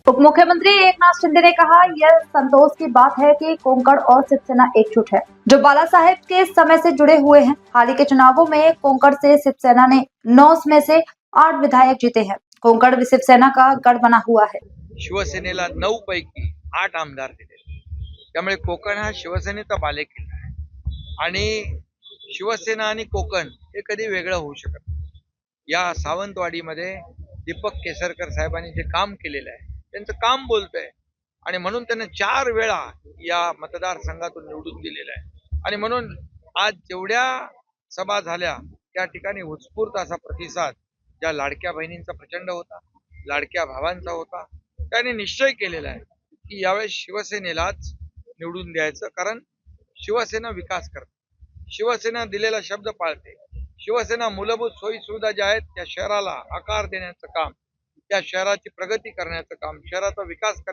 उप मुख्यमंत्री एकनाथ शिंदे ने कहा, यह संतोष की बात है कि कोंकण और शिवसेना एकजुट है, जो बाला साहेब के समय से जुड़े हुए हैं। हाल ही के चुनावों में कोंकण से शिवसेना ने 9 में से 8 विधायक जीते हैं। कोंकण शिवसेना का गढ़ बना हुआ है। शिवसेनेला 9 पैकी 8 आमदार दिले, त्यामुळे कोकण हा शिवसेनेचा बालेकिल्ला आहे आणि शिवसेना आणि कोकण हे कधी वेगळं होऊ शकत नाही। या सावंतवाडीमध्ये दीपक केसरकर साहेबांनी जे काम केलेलं आहे त्यांचं काम बोलतंय आणि म्हणून त्यांना 4 वेळा या मतदारसंघातून निवडून दिलेलं आहे आणि म्हणून आज जेवढ्या सभा झाल्या त्या ठिकाणी उत्स्फूर्त असा प्रतिसाद ज्या लाडक्या बहिणींचा प्रचंड होता, लाडक्या भावांचा होता, त्याने निश्चय केलेला आहे की यावेळेस शिवसेनेलाच निवडून द्यायचं, कारण शिवसेना विकास करते, शिवसेना दिलेला शब्द पाळते, शिवसेना मूलभूत सोयी सुविधा ज्या आहेत त्या शहराला आकार देण्याचं काम, त्या शहराची प्रगती करण्याचं काम, शहराचा विकास करण्याचं